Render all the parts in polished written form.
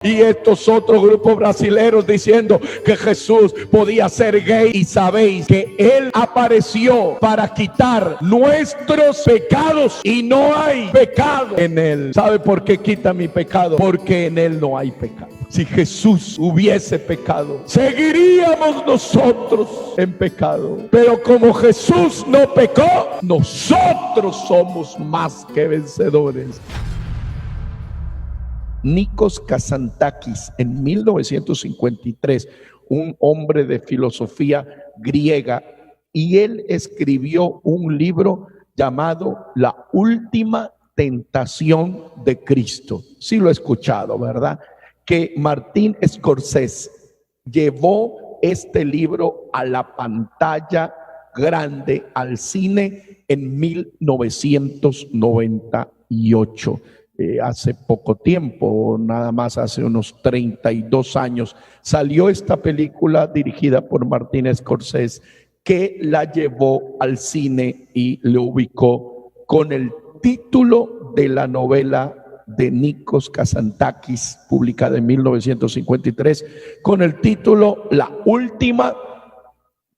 Y estos otros grupos brasileños diciendo que Jesús podía ser gay. Y sabéis que Él apareció para quitar nuestros pecados y no hay pecado en Él. ¿Sabe por qué quita mi pecado? Porque en Él no hay pecado. Si Jesús hubiese pecado, seguiríamos nosotros en pecado. Pero como Jesús no pecó, nosotros somos más que vencedores. Nikos Kazantzakis, en 1953, un hombre de filosofía griega, y él escribió un libro llamado La Última Tentación de Cristo. Sí lo he escuchado, ¿verdad? Que Martin Scorsese llevó este libro a la pantalla grande, al cine, en 1998. Hace poco tiempo, nada más hace unos 32 años, salió esta película dirigida por Martin Scorsese, que la llevó al cine y le ubicó con el título de la novela de Nikos Kazantzakis, publicada en 1953, con el título La Última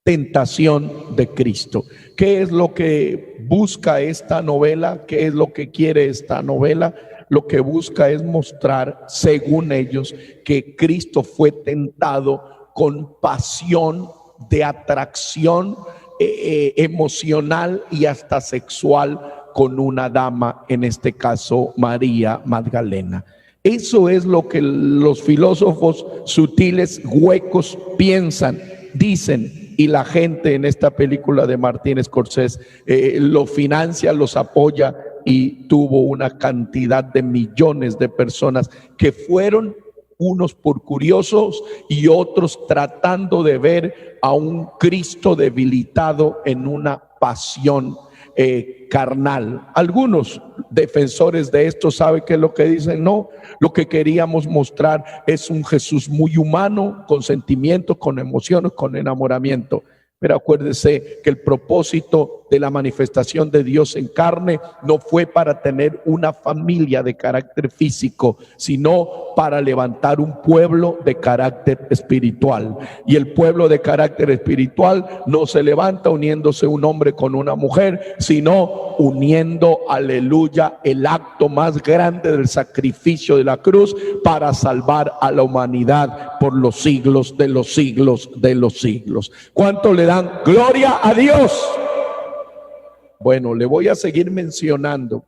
Tentación de Cristo. ¿Qué es lo que busca esta novela? ¿Qué es lo que quiere esta novela? Lo que busca es mostrar, según ellos, que Cristo fue tentado con pasión de atracción emocional y hasta sexual con una dama, en este caso María Magdalena. Eso es lo que los filósofos sutiles, huecos, piensan, dicen. Y la gente en esta película de Martin Scorsese lo financia, los apoya, y tuvo una cantidad de millones de personas que fueron, unos por curiosos y otros tratando de ver a un Cristo debilitado en una pasión carnal. Algunos defensores de esto saben que es lo que dicen: no, lo que queríamos mostrar es un Jesús muy humano, con sentimientos, con emociones, con enamoramiento. Pero acuérdese que el propósito de la manifestación de Dios en carne no fue para tener una familia de carácter físico, sino para levantar un pueblo de carácter espiritual. Y el pueblo de carácter espiritual no se levanta uniéndose un hombre con una mujer, sino uniendo, aleluya, el acto más grande del sacrificio de la cruz para salvar a la humanidad por los siglos de los siglos de los siglos. ¿Cuánto le dan gloria a Dios? Bueno, le voy a seguir mencionando.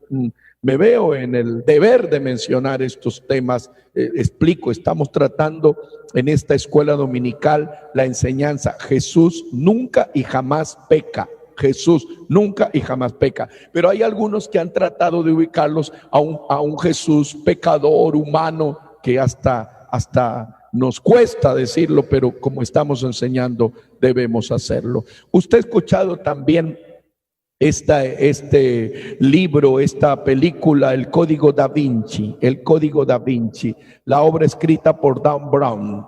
Me veo en el deber de mencionar estos temas. Explico, estamos tratando en esta escuela dominical la enseñanza: Jesús nunca y jamás peca. Jesús nunca y jamás peca. Pero hay algunos que han tratado de ubicarlos a un Jesús pecador, humano, que hasta nos cuesta decirlo, pero como estamos enseñando, debemos hacerlo. Usted ha escuchado también este libro, esta película, El Código Da Vinci, la obra escrita por Dan Brown.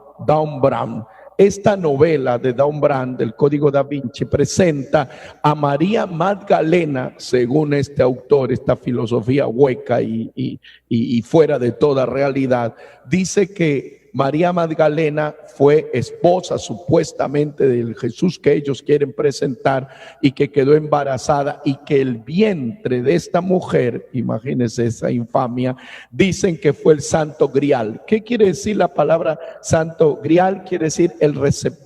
Esta novela de Dan Brown, del Código Da Vinci, presenta a María Magdalena, según este autor, esta filosofía hueca y fuera de toda realidad. Dice que María Magdalena fue esposa supuestamente del Jesús que ellos quieren presentar, y que quedó embarazada, y que el vientre de esta mujer, imagínense esa infamia, dicen que fue el Santo Grial. ¿Qué quiere decir la palabra Santo Grial? Quiere decir el receptáculo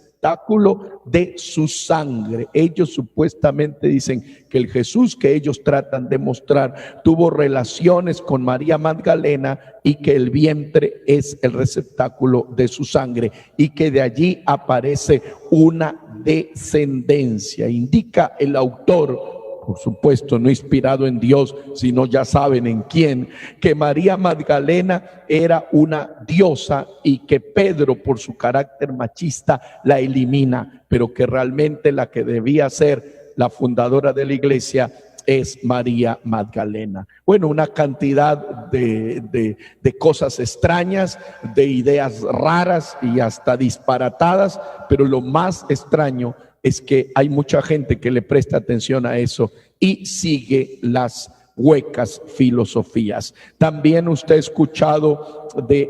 de su sangre. Ellos supuestamente dicen que el Jesús que ellos tratan de mostrar tuvo relaciones con María Magdalena, y que el vientre es el receptáculo de su sangre, y que de allí aparece una descendencia. Indica el autor, por supuesto no inspirado en Dios, sino ya saben en quién, que María Magdalena era una diosa, y que Pedro, por su carácter machista, la elimina, pero que realmente la que debía ser la fundadora de la iglesia es María Magdalena. Bueno, una cantidad de cosas extrañas, de ideas raras y hasta disparatadas, pero lo más extraño es que hay mucha gente que le presta atención a eso y sigue las huecas filosofías. También usted ha escuchado de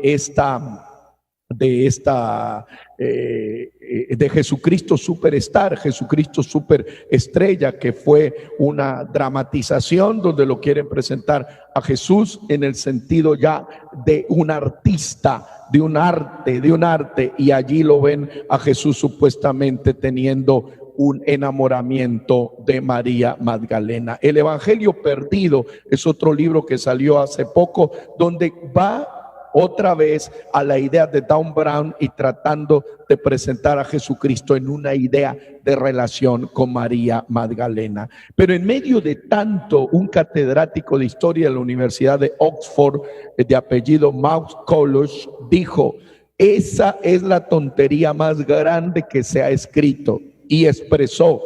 Jesucristo Superstar, Jesucristo Superestrella, que fue una dramatización donde lo quieren presentar a Jesús en el sentido ya de un artista, de un arte, y allí lo ven a Jesús supuestamente teniendo un enamoramiento de María Magdalena. El Evangelio Perdido es otro libro que salió hace poco, donde va otra vez a la idea de Dan Brown y tratando de presentar a Jesucristo en una idea de relación con María Magdalena. Pero en medio de tanto, un catedrático de historia de la Universidad de Oxford, de apellido McCulloch, dijo: esa es la tontería más grande que se ha escrito, y expresó: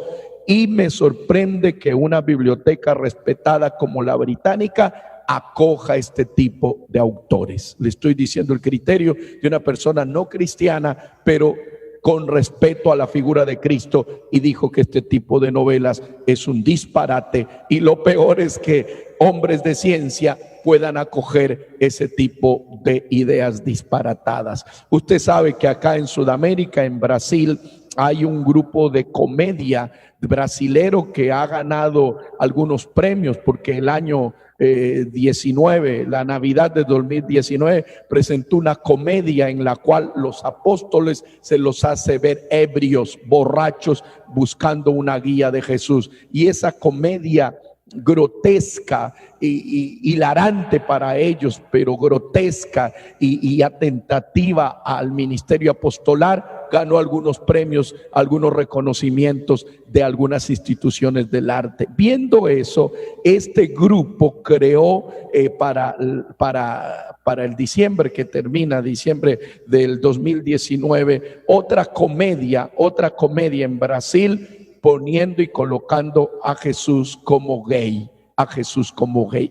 y me sorprende que una biblioteca respetada como la británica acoja este tipo de autores. Le estoy diciendo el criterio de una persona no cristiana, pero con respeto a la figura de Cristo, y dijo que este tipo de novelas es un disparate, y lo peor es que hombres de ciencia puedan acoger ese tipo de ideas disparatadas. Usted sabe que acá en Sudamérica, en Brasil, hay un grupo de comedia brasilero que ha ganado algunos premios, porque el año 19, la Navidad de 2019, presentó una comedia en la cual los apóstoles se los hace ver ebrios, borrachos, buscando una guía de Jesús. Y esa comedia grotesca y hilarante para ellos, pero grotesca y atentativa al ministerio apostolar, ganó algunos premios, algunos reconocimientos de algunas instituciones del arte. Viendo eso, este grupo creó para el diciembre que termina, diciembre del 2019, otra comedia en Brasil, poniendo y colocando a Jesús como gay,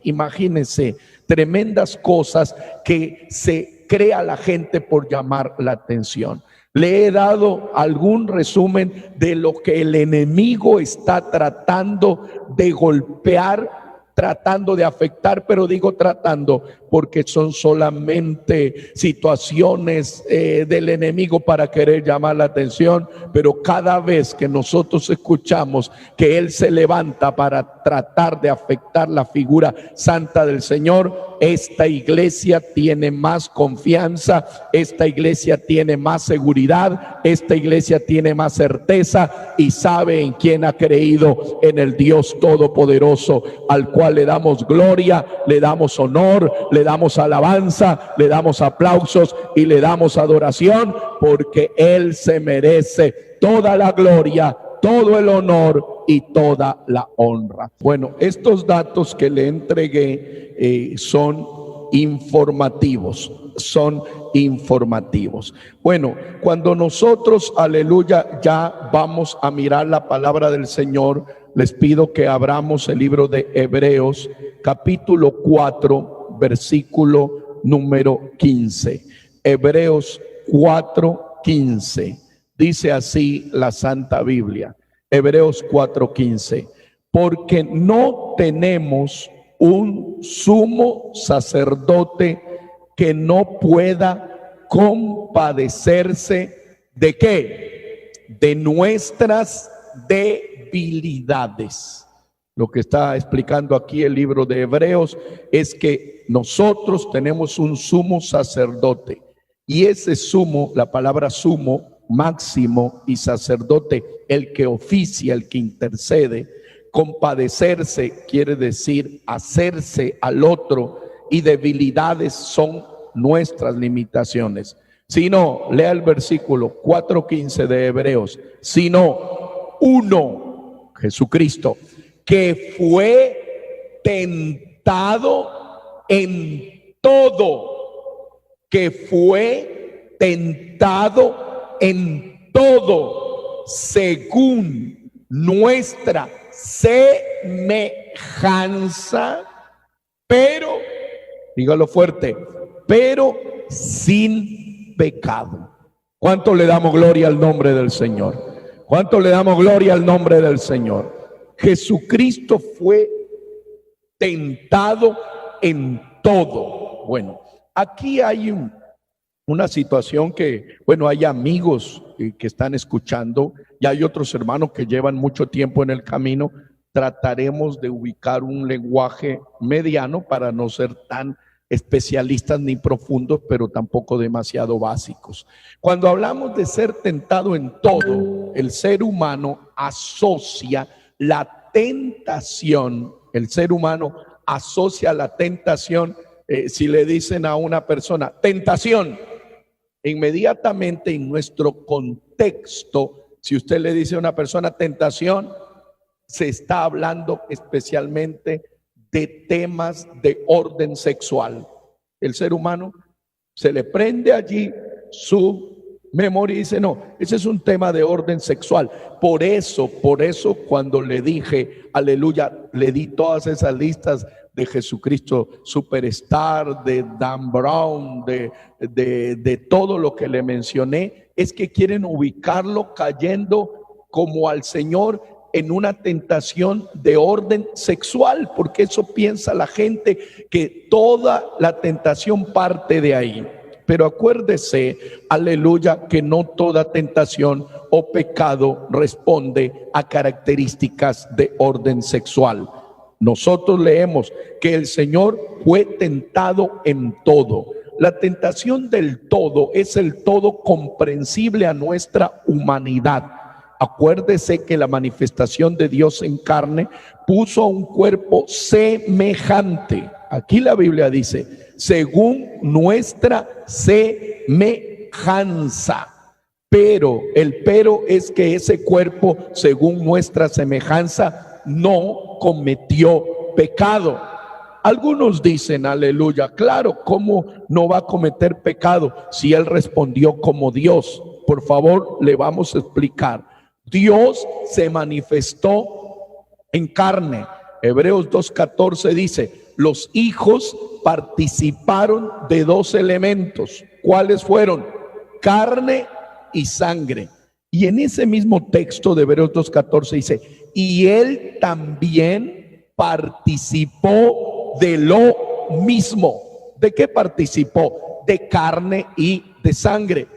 Imagínense, tremendas cosas que se crea la gente por llamar la atención. Le he dado algún resumen de lo que el enemigo está tratando de golpear, tratando de afectar, pero digo tratando porque son solamente situaciones del enemigo para querer llamar la atención, pero cada vez que nosotros escuchamos que él se levanta para tratar de afectar la figura santa del Señor, esta iglesia tiene más confianza, esta iglesia tiene más seguridad, esta iglesia tiene más certeza y sabe en quién ha creído: en el Dios Todopoderoso, al cual le damos gloria, le damos honor, le damos alabanza, le damos aplausos y le damos adoración, porque Él se merece toda la gloria, todo el honor y toda la honra. Bueno, estos datos que le entregué son informativos. Bueno, cuando nosotros, aleluya, ya vamos a mirar la palabra del Señor, les pido que abramos el libro de Hebreos, capítulo 4, versículo número 15. Hebreos 4:15. Dice así la Santa Biblia. Hebreos 4:15. Porque no tenemos un sumo sacerdote que no pueda compadecerse ¿de qué? De nuestras debilidades. Lo que está explicando aquí el libro de Hebreos es que nosotros tenemos un sumo sacerdote, y ese sumo, la palabra sumo, máximo, y sacerdote, el que oficia, el que intercede. Compadecerse quiere decir hacerse al otro, y debilidades son nuestras limitaciones. Si no, lea el versículo 4:15 de Hebreos. Sino uno, Jesucristo, que fue tentado en todo, según nuestra semejanza, pero, dígalo fuerte, pero sin pecado. ¿Cuánto le damos gloria al nombre del Señor? ¿Cuánto le damos gloria al nombre del Señor? Jesucristo fue tentado en todo. Bueno, aquí hay una situación que, bueno, hay amigos que están escuchando y hay otros hermanos que llevan mucho tiempo en el camino. Trataremos de ubicar un lenguaje mediano para no ser tan especialistas ni profundos, pero tampoco demasiado básicos. Cuando hablamos de ser tentado en todo, el ser humano asocia la tentación, el ser humano asocia la tentación, si le dicen a una persona, tentación, inmediatamente en nuestro contexto, si usted le dice a una persona tentación, se está hablando especialmente de temas de orden sexual. El ser humano se le prende allí su memoria y dice, no, ese es un tema de orden sexual. Por eso, cuando le dije, aleluya, le di todas esas listas de Jesucristo Superstar, de Dan Brown, de todo lo que le mencioné, es que quieren ubicarlo cayendo como al Señor en una tentación de orden sexual, porque eso piensa la gente, que toda la tentación parte de ahí. Pero acuérdese, aleluya, que no toda tentación o pecado responde a características de orden sexual. Nosotros leemos que el Señor fue tentado en todo. La tentación del todo es el todo comprensible a nuestra humanidad. Acuérdese que la manifestación de Dios en carne puso un cuerpo semejante. Aquí la Biblia dice, según nuestra semejanza. Pero el pero es que ese cuerpo, según nuestra semejanza, no cometió pecado. Algunos dicen, aleluya, claro, ¿cómo no va a cometer pecado si él respondió como Dios? Por favor, le vamos a explicar. Dios se manifestó en carne. Hebreos 2:14 dice, los hijos participaron de dos elementos. ¿Cuáles fueron? Carne y sangre. Y en ese mismo texto de Hebreos 2:14 dice, y él también participó de lo mismo. ¿De qué participó? De carne y de sangre.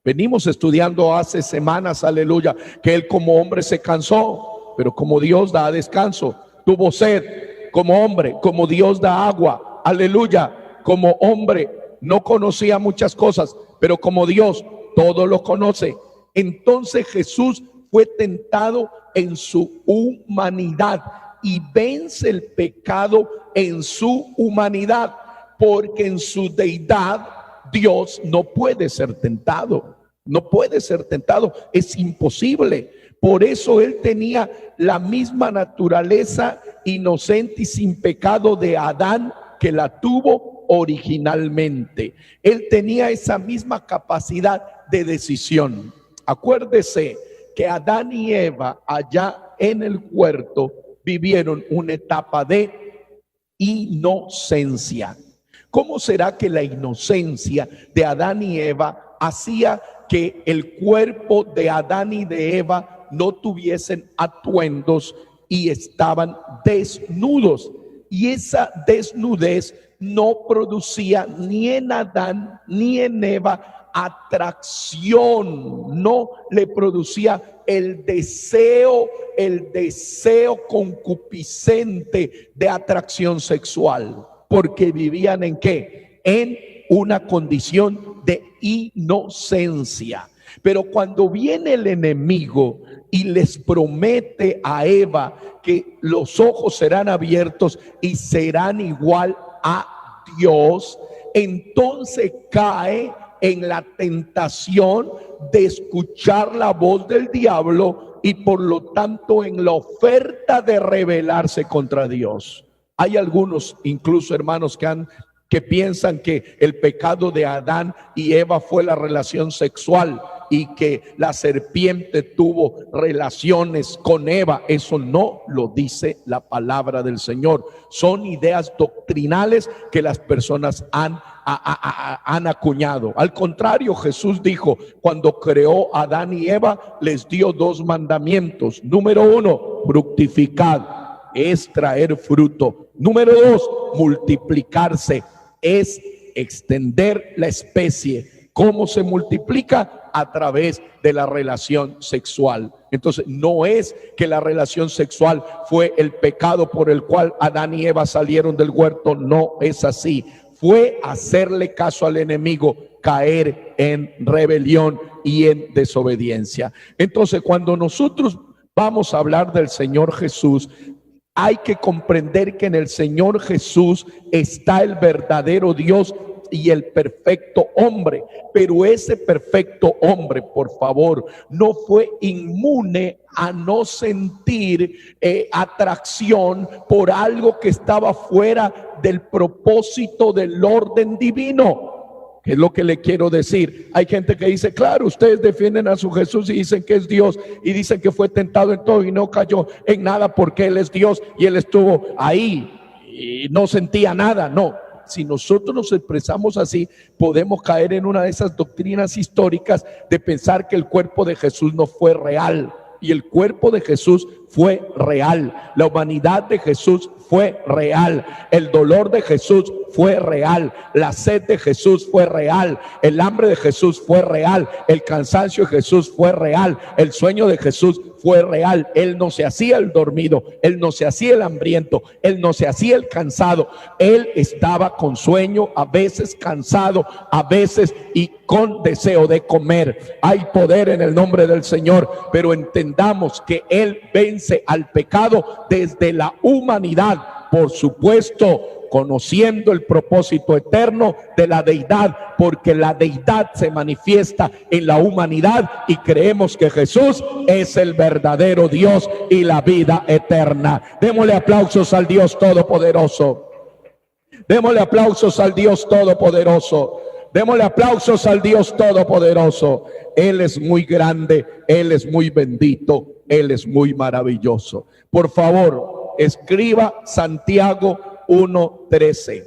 Venimos estudiando hace semanas, aleluya, que él como hombre se cansó, pero como Dios da descanso. Tuvo sed como hombre, como Dios da agua, aleluya. Como hombre no conocía muchas cosas, pero como Dios todo lo conoce. Entonces Jesús fue tentado en su humanidad y vence el pecado en su humanidad, porque en su deidad Dios no puede ser tentado, no puede ser tentado, es imposible. Por eso él tenía la misma naturaleza inocente y sin pecado de Adán que la tuvo originalmente. Él tenía esa misma capacidad de decisión. Acuérdese que Adán y Eva allá en el huerto vivieron una etapa de inocencia. ¿Cómo será que la inocencia de Adán y Eva hacía que el cuerpo de Adán y de Eva no tuviesen atuendos y estaban desnudos? Y esa desnudez no producía ni en Adán ni en Eva atracción, no le producía el deseo concupiscente de atracción sexual, porque vivían ¿en qué? En una condición de inocencia. Pero cuando viene el enemigo y les promete a Eva que los ojos serán abiertos y serán igual a Dios, entonces cae en la tentación de escuchar la voz del diablo y por lo tanto en la oferta de rebelarse contra Dios. Hay algunos, incluso hermanos, que piensan que el pecado de Adán y Eva fue la relación sexual y que la serpiente tuvo relaciones con Eva. Eso no lo dice la palabra del Señor. Son ideas doctrinales que las personas han acuñado. Al contrario, Jesús dijo, cuando creó a Adán y Eva, les dio dos mandamientos. Número 1, fructificad. es traer fruto. Número 2, multiplicarse, es extender la especie. ¿Cómo se multiplica? A través de la relación sexual. Entonces, no es que la relación sexual fue el pecado por el cual Adán y Eva salieron del huerto. No es así. Fue hacerle caso al enemigo, caer en rebelión y en desobediencia. Entonces, cuando nosotros vamos a hablar del Señor Jesús, hay que comprender que en el Señor Jesús está el verdadero Dios y el perfecto hombre. Pero ese perfecto hombre, por favor, no fue inmune a no sentir atracción por algo que estaba fuera del propósito del orden divino. ¿Qué es lo que le quiero decir? Hay gente que dice, claro, ustedes defienden a su Jesús y dicen que es Dios y dicen que fue tentado en todo y no cayó en nada porque Él es Dios y Él estuvo ahí y no sentía nada. No, si nosotros nos expresamos así, podemos caer en una de esas doctrinas históricas de pensar que el cuerpo de Jesús no fue real. Y el cuerpo de Jesús fue real. La humanidad de Jesús fue real. El dolor de Jesús fue real. La sed de Jesús fue real. El hambre de Jesús fue real. El cansancio de Jesús fue real. El sueño de Jesús fue real. Él no se hacía el dormido. Él no se hacía el hambriento. Él no se hacía el cansado. Él estaba con sueño, a veces cansado, a veces y con deseo de comer. Hay poder en el nombre del Señor, pero entendamos que Él vence al pecado desde la humanidad, por supuesto, conociendo el propósito eterno de la deidad, porque la deidad se manifiesta en la humanidad y creemos que Jesús es el verdadero Dios y la vida eterna. Démosle aplausos al Dios Todopoderoso. Démosle aplausos al Dios Todopoderoso. Démosle aplausos al Dios Todopoderoso. Él es muy grande, Él es muy bendito, Él es muy maravilloso. Por favor, escriba Santiago 1:13.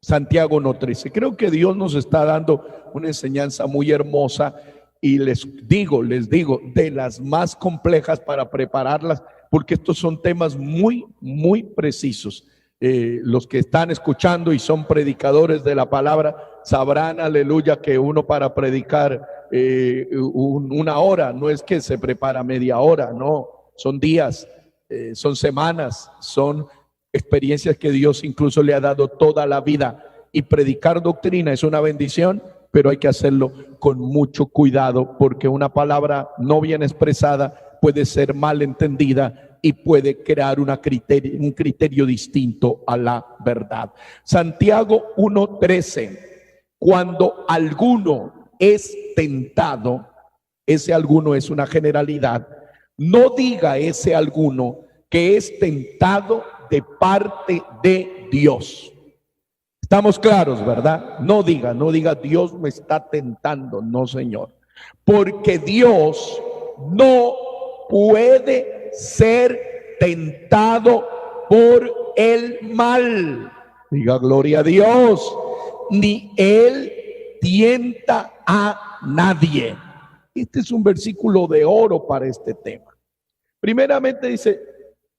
Santiago 1:13. Creo que Dios nos está dando una enseñanza muy hermosa y les digo, de las más complejas para prepararlas, porque estos son temas muy, muy precisos. Los que están escuchando y son predicadores de la palabra sabrán, aleluya, que uno para predicar una hora, no es que se prepara media hora, no, son días, son semanas, son experiencias que Dios incluso le ha dado toda la vida. Y predicar doctrina es una bendición, pero hay que hacerlo con mucho cuidado, porque una palabra no bien expresada puede ser mal entendida y puede crear un criterio distinto a la verdad. Santiago 1:13. Cuando alguno es tentado, ese alguno es una generalidad, no diga ese alguno que es tentado de parte de Dios. Estamos claros, ¿verdad? No diga Dios me está tentando, no, Señor. Porque Dios no puede ser tentado por el mal. Diga gloria a Dios. Ni Él tienta a nadie. Este es un versículo de oro para este tema. Primeramente dice,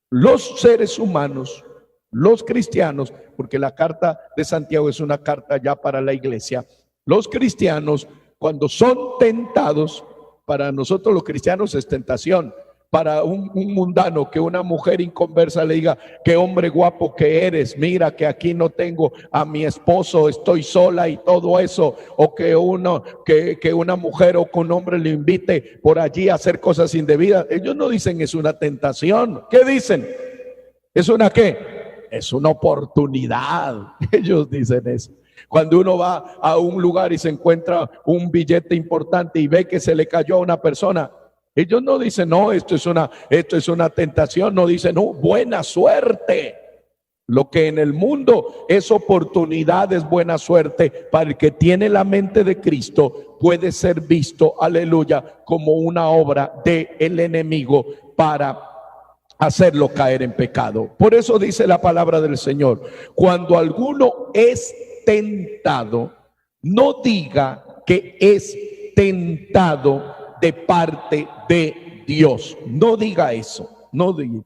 los seres humanos, los cristianos, porque la carta de Santiago es una carta ya para la iglesia, los cristianos cuando son tentados, para nosotros los cristianos es tentación. Para un mundano que una mujer inconversa le diga, qué hombre guapo que eres, mira que aquí no tengo a mi esposo, estoy sola y todo eso, o que una mujer o que un hombre le invite por allí a hacer cosas indebidas, ellos no dicen es una tentación. ¿Qué dicen? ¿Es una qué? Es una oportunidad. Ellos dicen eso. Cuando uno va a un lugar y se encuentra un billete importante y ve que se le cayó a una persona, ellos no dicen, no, esto es una tentación, no dicen, no, buena suerte. Lo que en el mundo es oportunidad, es buena suerte. Para el que tiene la mente de Cristo, puede ser visto, aleluya, como una obra del enemigo para hacerlo caer en pecado. Por eso dice la palabra del Señor, cuando alguno es tentado, no diga que es tentado de parte de Dios. No diga eso, no diga.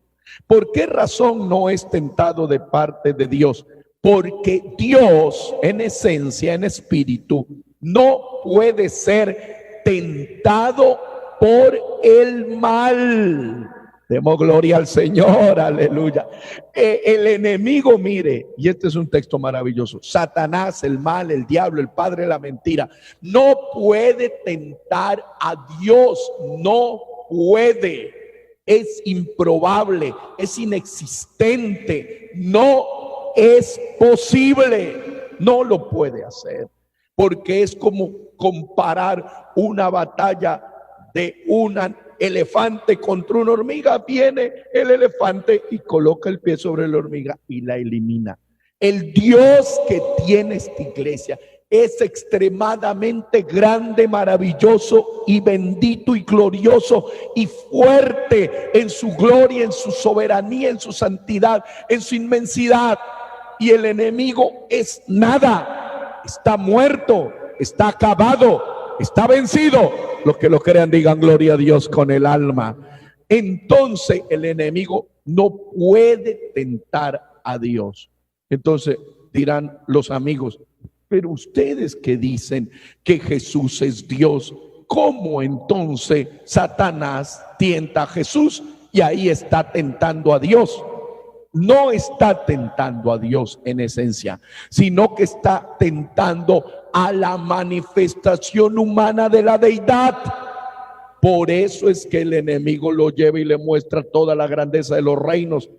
¿Por qué razón no es tentado de parte de Dios? Porque Dios, en esencia, en espíritu, no puede ser tentado por el mal. Demos gloria al Señor, aleluya. El enemigo, mire, y este es un texto maravilloso: Satanás, el mal, el diablo, el padre de la mentira, no puede tentar a Dios, no puede. Es improbable, es inexistente, no es posible, no lo puede hacer, porque es como comparar una batalla de un elefante contra una hormiga. Viene el elefante y coloca el pie sobre la hormiga y la elimina. El Dios que tiene esta iglesia es extremadamente grande, maravilloso y bendito y glorioso y fuerte en su gloria, en su soberanía, en su santidad, en su inmensidad. Y el enemigo es nada, está muerto, está acabado, está vencido. Los que lo crean digan gloria a Dios con el alma. Entonces el enemigo no puede tentar a Dios. Entonces dirán los amigos: pero ustedes que dicen que Jesús es Dios, ¿cómo entonces Satanás tienta a Jesús y ahí está tentando a Dios? No está tentando a Dios en esencia, sino que está tentando a la manifestación humana de la deidad. Por eso es que el enemigo lo lleva y le muestra toda la grandeza de los reinos.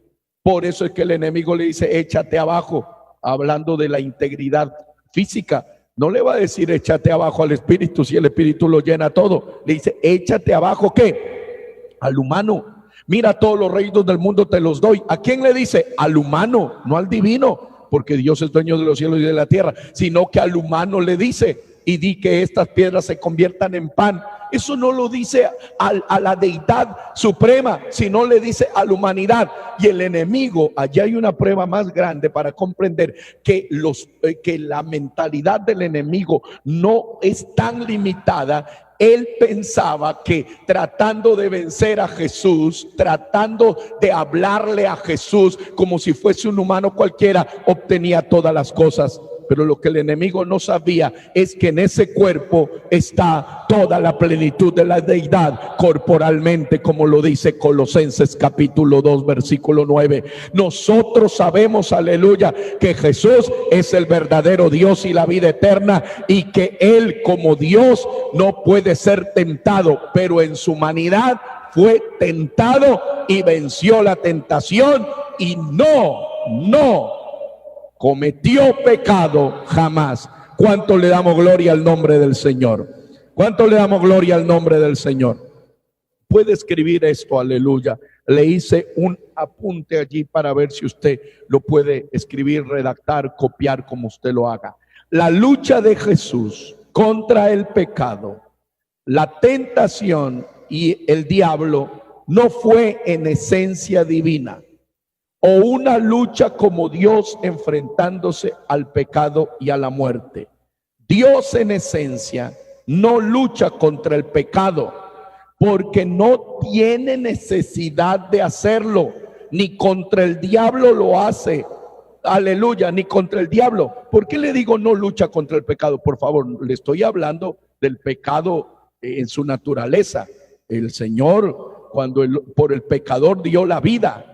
Por eso es que el enemigo le dice: échate abajo, hablando de la integridad física. No le va a decir échate abajo al espíritu, si el espíritu lo llena todo. Le dice: échate abajo, ¿qué? Al humano. Mira, todos los reinos del mundo te los doy. ¿A quién le dice? Al humano, no al divino, porque Dios es dueño de los cielos y de la tierra, sino que al humano le dice: y di que estas piedras se conviertan en pan. Eso no lo dice a la deidad suprema, sino le dice a la humanidad. Y el enemigo, allá hay una prueba más grande para comprender que la mentalidad del enemigo no es tan limitada. Él pensaba que tratando de vencer a Jesús, tratando de hablarle a Jesús como si fuese un humano cualquiera, obtenía todas las cosas. Pero lo que el enemigo no sabía es que en ese cuerpo está toda la plenitud de la deidad corporalmente, como lo dice Colosenses capítulo 2 versículo 9. Nosotros sabemos, aleluya, que Jesús es el verdadero Dios y la vida eterna, y que Él como Dios no puede ser tentado, pero en su humanidad fue tentado y venció la tentación y no cometió pecado jamás. ¿Cuánto le damos gloria al nombre del Señor? ¿Cuánto le damos gloria al nombre del Señor? Puede escribir esto, aleluya. Le hice un apunte allí para ver si usted lo puede escribir, redactar, copiar, como usted lo haga. La lucha de Jesús contra el pecado, la tentación y el diablo no fue en esencia divina, o una lucha como Dios enfrentándose al pecado y a la muerte. Dios en esencia no lucha contra el pecado, porque no tiene necesidad de hacerlo, ni contra el diablo lo hace. Aleluya, ni contra el diablo. ¿Por qué le digo no lucha contra el pecado? Por favor, le estoy hablando del pecado en su naturaleza. El Señor, cuando por el pecador dio la vida,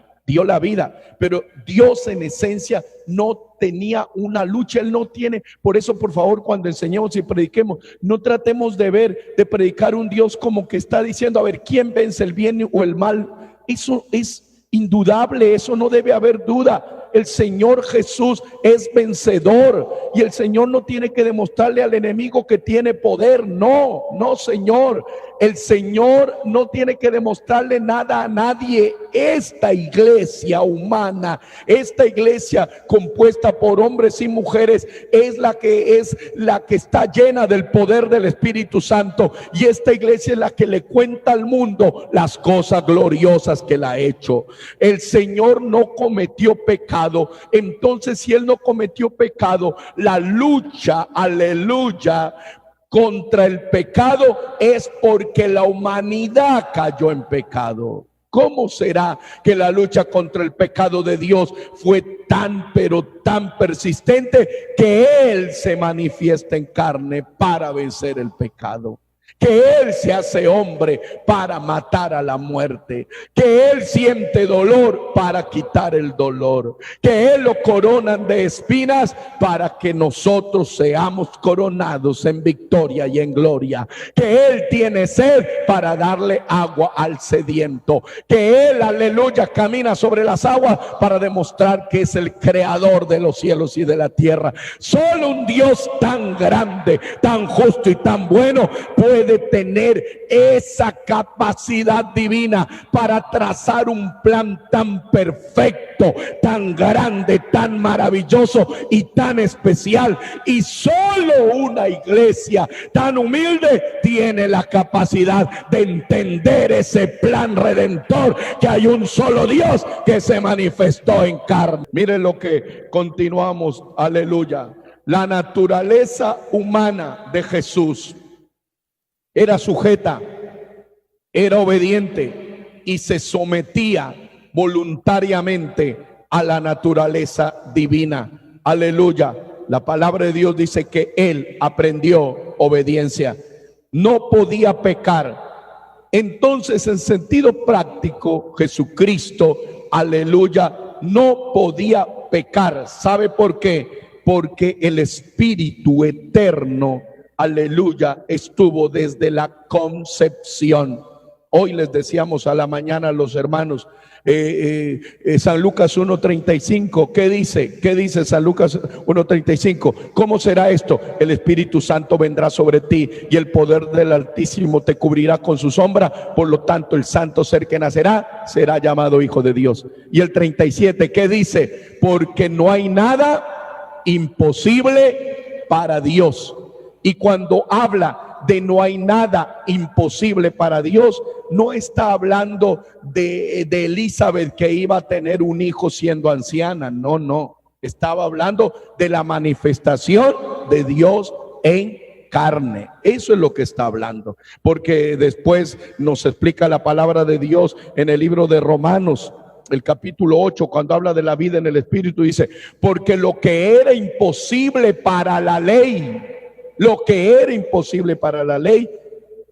pero Dios en esencia no tenía una lucha. Él no tiene. Por eso, por favor, cuando enseñemos y prediquemos, no tratemos de predicar un Dios como que está diciendo: a ver, ¿quién vence, el bien o el mal? Eso es indudable, eso no debe haber duda. El Señor Jesús es vencedor, y el Señor no tiene que demostrarle al enemigo que tiene poder. No, Señor. El Señor no tiene que demostrarle nada a nadie. Esta iglesia humana, esta iglesia compuesta por hombres y mujeres, es la que está llena del poder del Espíritu Santo, y esta iglesia es la que le cuenta al mundo las cosas gloriosas que él ha hecho. El Señor no cometió pecado. Entonces, si él no cometió pecado, la lucha, aleluya, contra el pecado es porque la humanidad cayó en pecado. ¿Cómo será que la lucha contra el pecado de Dios fue tan, pero tan persistente que Él se manifiesta en carne para vencer el pecado? Que Él se hace hombre para matar a la muerte, que Él siente dolor para quitar el dolor, que Él lo coronan de espinas para que nosotros seamos coronados en victoria y en gloria, que Él tiene sed para darle agua al sediento, que Él, aleluya, camina sobre las aguas para demostrar que es el creador de los cielos y de la tierra. Solo un Dios tan grande, tan justo y tan bueno puede tener esa capacidad divina para trazar un plan tan perfecto, tan grande, tan maravilloso y tan especial. Y solo una iglesia tan humilde tiene la capacidad de entender ese plan redentor, que hay un solo Dios que se manifestó en carne. Miren lo que continuamos, aleluya. La naturaleza humana de Jesús era sujeta, era obediente y se sometía voluntariamente a la naturaleza divina. Aleluya. La palabra de Dios dice que Él aprendió obediencia. No podía pecar. Entonces, en sentido práctico, Jesucristo, aleluya, no podía pecar. ¿Sabe por qué? Porque el Espíritu eterno, aleluya, estuvo desde la concepción. Hoy les decíamos a la mañana a los hermanos, San Lucas 1:35, ¿qué dice? ¿Qué dice San Lucas 1:35? ¿Cómo será esto? El Espíritu Santo vendrá sobre ti y el poder del Altísimo te cubrirá con su sombra. Por lo tanto, el santo ser que nacerá será llamado Hijo de Dios. Y el 37, ¿qué dice? Porque no hay nada imposible para Dios. Y cuando habla de no hay nada imposible para Dios, no está hablando de Elizabeth, que iba a tener un hijo siendo anciana. No. Estaba hablando de la manifestación de Dios en carne. Eso es lo que está hablando. Porque después nos explica la palabra de Dios en el libro de Romanos, el capítulo 8, cuando habla de la vida en el Espíritu, dice: porque lo que era imposible para la ley,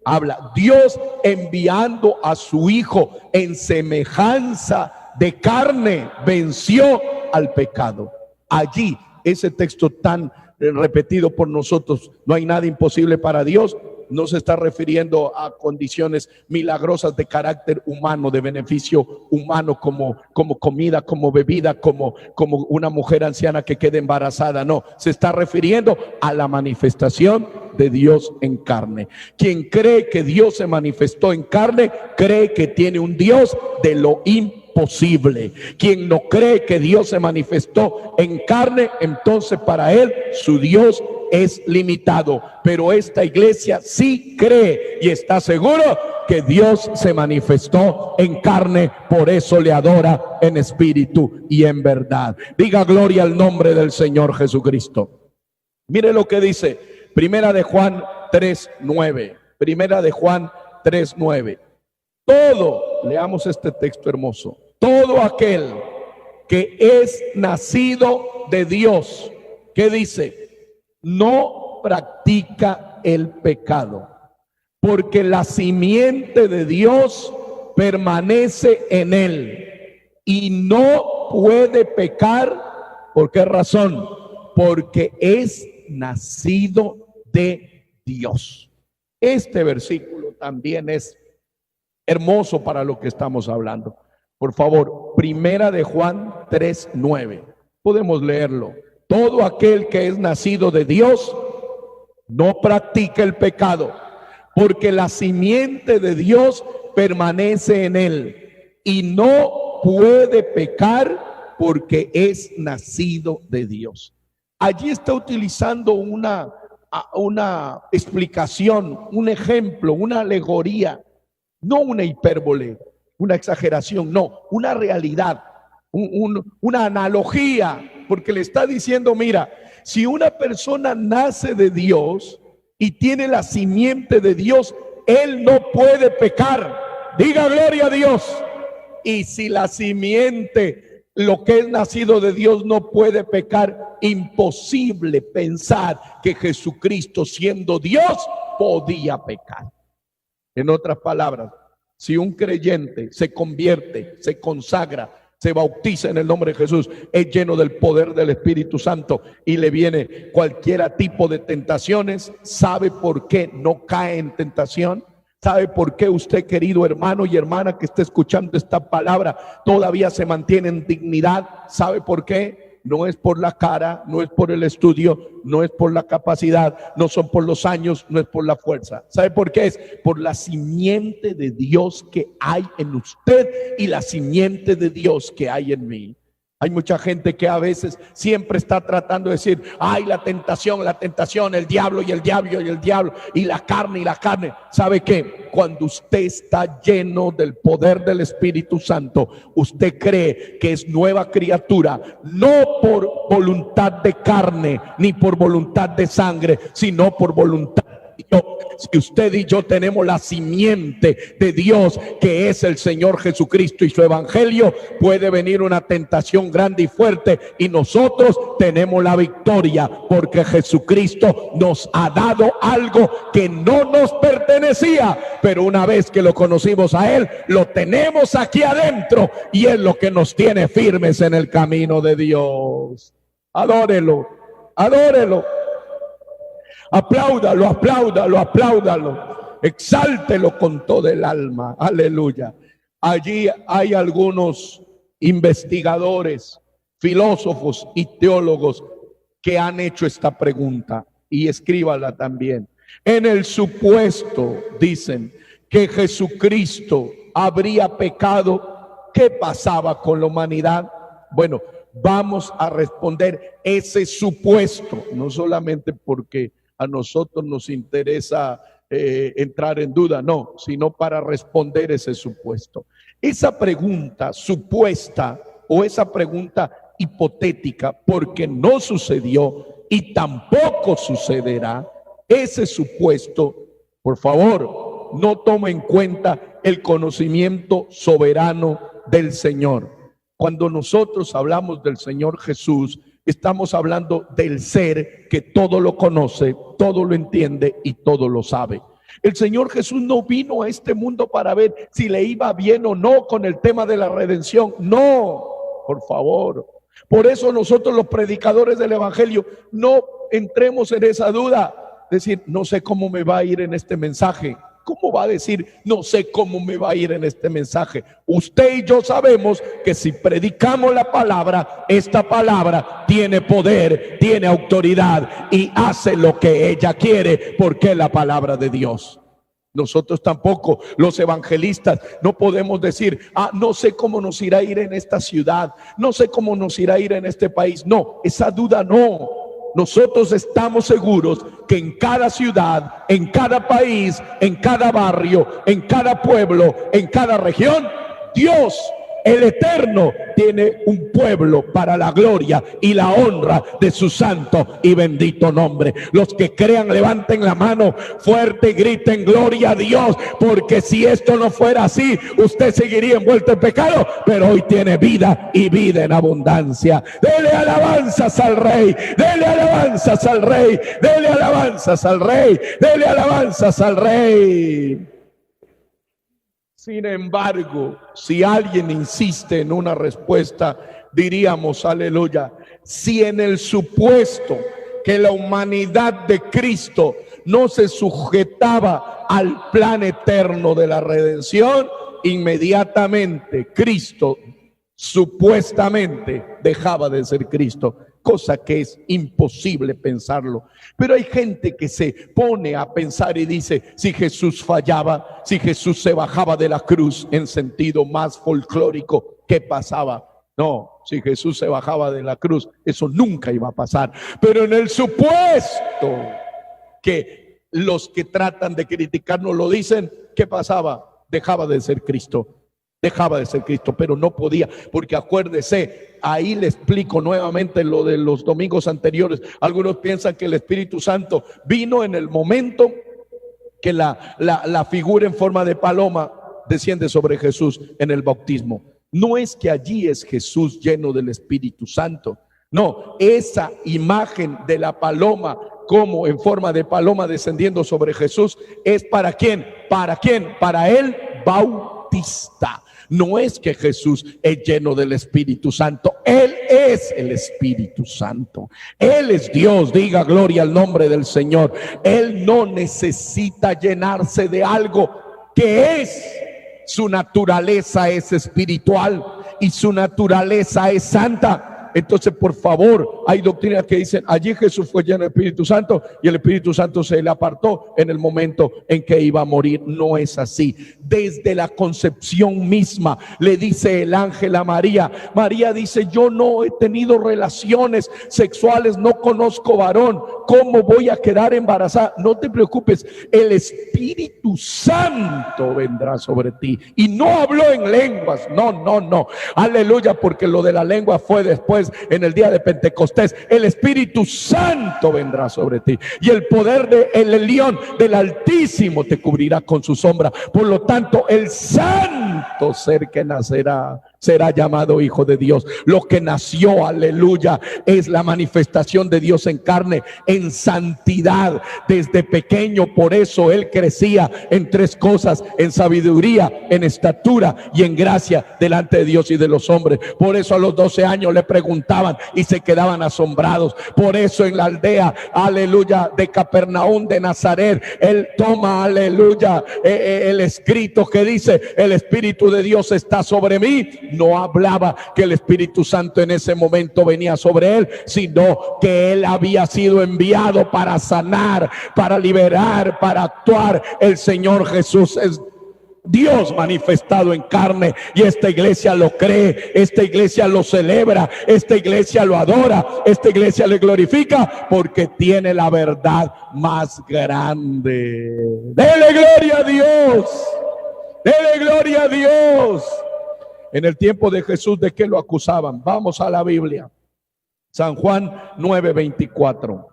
habla Dios enviando a su Hijo en semejanza de carne, venció al pecado. Allí, ese texto tan repetido por nosotros, no hay nada imposible para Dios, no se está refiriendo a condiciones milagrosas de carácter humano, de beneficio humano, como comida, como bebida, como una mujer anciana que quede embarazada. No, se está refiriendo a la manifestación de Dios en carne. Quien cree que Dios se manifestó en carne, cree que tiene un Dios de lo imposible. Quien no cree que Dios se manifestó en carne, entonces para él su Dios es limitado. Pero esta iglesia sí cree y está seguro que Dios se manifestó en carne, por eso le adora en espíritu y en verdad. Diga gloria al nombre del Señor Jesucristo. Mire lo que dice Primera de Juan 3:9. Primera de Juan 3:9. Todo, leamos este texto hermoso, todo aquel que es nacido de Dios, ¿qué dice? No practica el pecado, porque la simiente de Dios permanece en él y no puede pecar. ¿Por qué razón? Porque es nacido de Dios. Este versículo también es hermoso para lo que estamos hablando. Por favor, Primera de Juan 3:9. Podemos leerlo. Todo aquel que es nacido de Dios no practica el pecado, porque la simiente de Dios permanece en él y no puede pecar porque es nacido de Dios. Allí está utilizando una explicación, un ejemplo, una alegoría, no una hipérbole, una exageración, no, una realidad, una analogía, porque le está diciendo: mira, si una persona nace de Dios y tiene la simiente de Dios, él no puede pecar. Diga gloria a Dios. Y si la simiente, lo que es nacido de Dios, no puede pecar, imposible pensar que Jesucristo, siendo Dios, podía pecar. En otras palabras, si un creyente se convierte, se consagra, se bautiza en el nombre de Jesús, es lleno del poder del Espíritu Santo y le viene cualquier tipo de tentaciones, ¿sabe por qué no cae en tentación? ¿Sabe por qué usted, querido hermano y hermana que está escuchando esta palabra, todavía se mantiene en dignidad? ¿Sabe por qué? No es por la cara, no es por el estudio, no es por la capacidad, no son por los años, no es por la fuerza. ¿Sabe por qué? Es por la simiente de Dios que hay en usted y la simiente de Dios que hay en mí. Hay mucha gente que a veces siempre está tratando de decir, ay, la tentación, el diablo y el diablo y el diablo y la carne y la carne. ¿Sabe qué? Cuando usted está lleno del poder del Espíritu Santo, usted cree que es nueva criatura, no por voluntad de carne ni por voluntad de sangre, sino por voluntad de Dios. Si usted y yo tenemos la simiente de Dios, que es el Señor Jesucristo y su evangelio, puede venir una tentación grande y fuerte y nosotros tenemos la victoria, porque Jesucristo nos ha dado algo que no nos pertenecía, pero una vez que lo conocimos a Él, lo tenemos aquí adentro y es lo que nos tiene firmes en el camino de Dios. Adórelo, adórelo. Apláudalo, apláudalo, apláudalo. Exáltelo con todo el alma. Aleluya. Allí hay algunos investigadores, filósofos y teólogos que han hecho esta pregunta, y escríbala también. En el supuesto, dicen, que Jesucristo habría pecado, ¿qué pasaba con la humanidad? Bueno, vamos a responder ese supuesto, no solamente porque a nosotros nos interesa entrar en duda, no, sino para responder ese supuesto. Esa pregunta supuesta o esa pregunta hipotética, porque no sucedió y tampoco sucederá, ese supuesto, por favor, no tome en cuenta el conocimiento soberano del Señor. Cuando nosotros hablamos del Señor Jesús, estamos hablando del ser que todo lo conoce, todo lo entiende y todo lo sabe. El Señor Jesús no vino a este mundo para ver si le iba bien o no con el tema de la redención. No, por favor. Por eso nosotros los predicadores del evangelio no entremos en esa duda. Decir, no sé cómo me va a ir en este mensaje. ¿Cómo va a decir, no sé cómo me va a ir en este mensaje? Usted y yo sabemos que si predicamos la palabra, esta palabra tiene poder, tiene autoridad y hace lo que ella quiere, porque es la palabra de Dios. Nosotros tampoco, los evangelistas, no podemos decir, no sé cómo nos irá a ir en esta ciudad, no sé cómo nos irá a ir en este país. No, esa duda no. Nosotros estamos seguros que en cada ciudad, en cada país, en cada barrio, en cada pueblo, en cada región, Dios, el Eterno, tiene un pueblo para la gloria y la honra de su santo y bendito nombre. Los que crean, levanten la mano fuerte y griten gloria a Dios, porque si esto no fuera así, usted seguiría envuelto en pecado, pero hoy tiene vida y vida en abundancia. Dele alabanzas al Rey, dele alabanzas al Rey, dele alabanzas al Rey, dele alabanzas al Rey. Sin embargo, si alguien insiste en una respuesta, diríamos, aleluya, si en el supuesto que la humanidad de Cristo no se sujetaba al plan eterno de la redención, inmediatamente Cristo supuestamente dejaba de ser Cristo, cosa que es imposible pensarlo. Pero hay gente que se pone a pensar y dice, si Jesús fallaba, si Jesús se bajaba de la cruz en sentido más folclórico, ¿qué pasaba? No, si Jesús se bajaba de la cruz, eso nunca iba a pasar. Pero en el supuesto que los que tratan de criticarnos lo dicen, ¿qué pasaba? Dejaba de ser Cristo. Dejaba de ser Cristo, pero no podía, porque acuérdese, ahí le explico nuevamente lo de los domingos anteriores. Algunos piensan que el Espíritu Santo vino en el momento que la figura en forma de paloma desciende sobre Jesús en el bautismo. No es que allí es Jesús lleno del Espíritu Santo. No, esa imagen de la paloma como en forma de paloma descendiendo sobre Jesús es ¿para quién? ¿Para quién? Para el Bautista. No es que Jesús es lleno del Espíritu Santo. Él es el Espíritu Santo. Él es Dios. Diga gloria al nombre del Señor. Él no necesita llenarse de algo que es. Su naturaleza es espiritual y su naturaleza es santa. Entonces, por favor, hay doctrinas que dicen allí Jesús fue lleno del Espíritu Santo y el Espíritu Santo se le apartó en el momento en que iba a morir. No es así. Desde la concepción misma le dice el ángel a María. María dice: yo no he tenido relaciones sexuales, no conozco varón, ¿cómo voy a quedar embarazada? No te preocupes, el Espíritu Santo vendrá sobre ti. Y no habló en lenguas, no, aleluya, porque lo de la lengua fue después, en el día de Pentecostés. El Espíritu Santo vendrá sobre ti y el poder del Elión, del Altísimo, te cubrirá con su sombra. Por lo tanto, el santo ser que nacerá será llamado Hijo de Dios. Lo que nació, aleluya, es la manifestación de Dios en carne, en santidad desde pequeño. Por eso él crecía en tres cosas: en sabiduría, en estatura y en gracia delante de Dios y de los hombres. Por eso a los 12 años le preguntaban y se quedaban asombrados. Por eso en la aldea, aleluya, de Capernaum de Nazaret, él toma, aleluya, el escrito que dice: el Espíritu de Dios está sobre mí. No hablaba que el Espíritu Santo en ese momento venía sobre él, sino que él había sido enviado para sanar, para liberar, para actuar. El Señor Jesús es Dios manifestado en carne, y esta iglesia lo cree, esta iglesia lo celebra, esta iglesia lo adora, esta iglesia le glorifica, porque tiene la verdad más grande. Dele gloria a Dios, dele gloria a Dios. En el tiempo de Jesús, ¿de qué lo acusaban? Vamos a la Biblia. San Juan 9:24.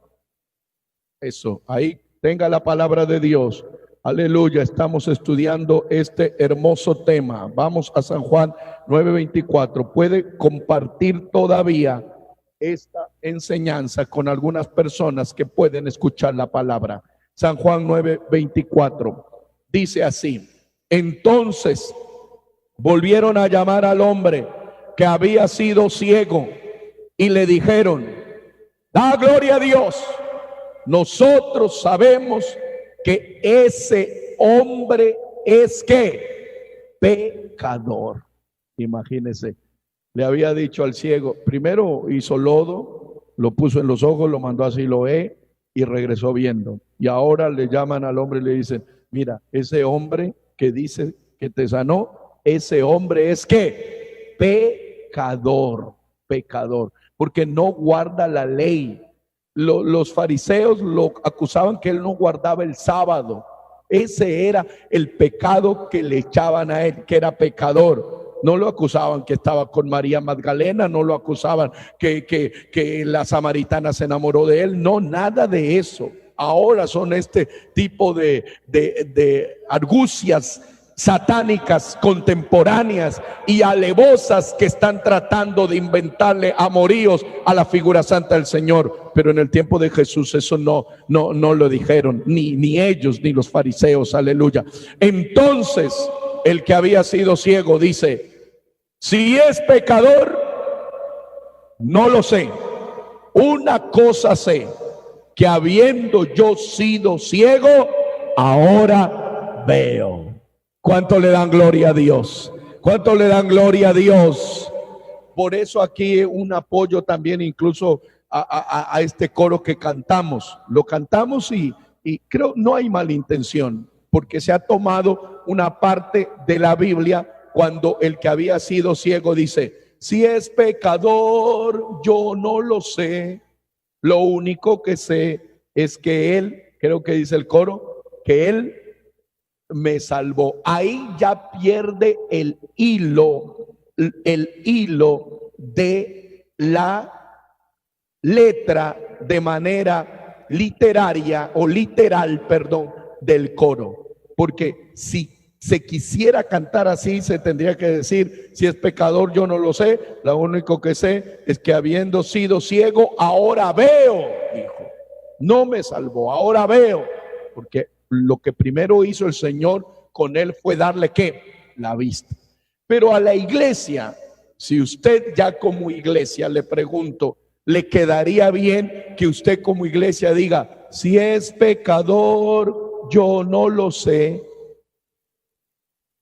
Eso, ahí tenga la palabra de Dios. Aleluya, estamos estudiando este hermoso tema. Vamos a San Juan 9:24. Puede compartir todavía esta enseñanza con algunas personas que pueden escuchar la palabra. San Juan 9:24 dice así: entonces volvieron a llamar al hombre que había sido ciego y le dijeron: da gloria a Dios, nosotros sabemos que ese hombre es ¿qué? Pecador. Imagínense, le había dicho al ciego, primero hizo lodo, lo puso en los ojos, lo mandó a Siloé y regresó viendo. Y ahora le llaman al hombre y le dicen: mira, ese hombre que dice que te sanó, ese hombre es ¿qué? Pecador, pecador, porque no guarda la ley. Los fariseos lo acusaban que él no guardaba el sábado. Ese era el pecado que le echaban a él, que era pecador. No lo acusaban que estaba con María Magdalena, no lo acusaban que la samaritana se enamoró de él, no, nada de eso. Ahora son este tipo de argucias satánicas contemporáneas y alevosas que están tratando de inventarle amoríos a la figura santa del Señor. Pero en el tiempo de Jesús eso no lo dijeron, ni ellos ni los fariseos, aleluya. Entonces el que había sido ciego dice: si es pecador, no lo sé. Una cosa sé, que habiendo yo sido ciego, ahora veo. ¿Cuánto le dan gloria a Dios? ¿Cuánto le dan gloria a Dios? Por eso aquí un apoyo también incluso a este coro que cantamos. Lo cantamos y creo no hay mala intención, porque se ha tomado una parte de la Biblia cuando el que había sido ciego dice: si es pecador, yo no lo sé. Lo único que sé es que él, creo que dice el coro, que él me salvó. Ahí ya pierde el hilo de la letra de manera literaria o literal, perdón, del coro. Porque si se quisiera cantar así, se tendría que decir: si es pecador, yo no lo sé. Lo único que sé es que habiendo sido ciego, ahora veo, dijo. No me salvó, ahora veo. Porque lo que primero hizo el Señor con él fue darle ¿qué? La vista. Pero a la iglesia, si usted ya como iglesia, le pregunto, ¿le quedaría bien que usted como iglesia diga: si es pecador, yo no lo sé?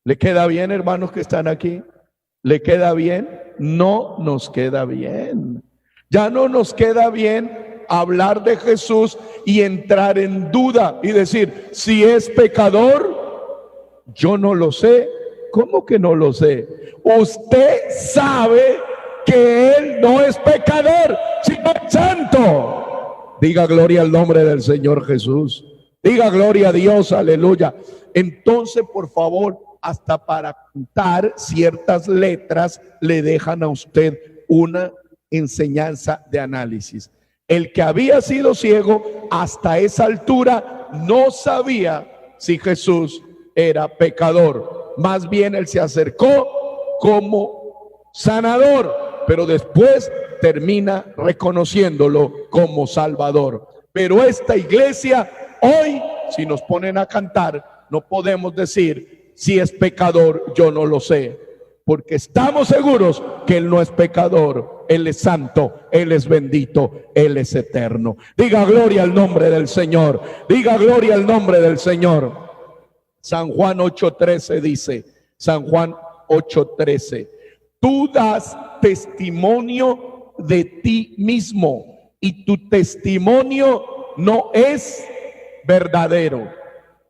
¿Le queda bien, hermanos que están aquí? ¿Le queda bien? No nos queda bien. Ya no nos queda bien hablar de Jesús y entrar en duda y decir: si es pecador, yo no lo sé. ¿Cómo que no lo sé? Usted sabe que Él no es pecador, sino santo. Diga gloria al nombre del Señor Jesús. Diga gloria a Dios, aleluya. Entonces, por favor, hasta para cantar ciertas letras le dejan a usted una enseñanza de análisis. El que había sido ciego hasta esa altura no sabía si Jesús era pecador. Más bien él se acercó como sanador, pero después termina reconociéndolo como Salvador. Pero esta iglesia hoy, si nos ponen a cantar, no podemos decir: si es pecador, yo no lo sé, porque estamos seguros que Él no es pecador, Él es santo, Él es bendito, Él es eterno. Diga gloria al nombre del Señor, diga gloria al nombre del Señor. San Juan 8:13 dice, San Juan 8:13, tú das testimonio de ti mismo y tu testimonio no es verdadero.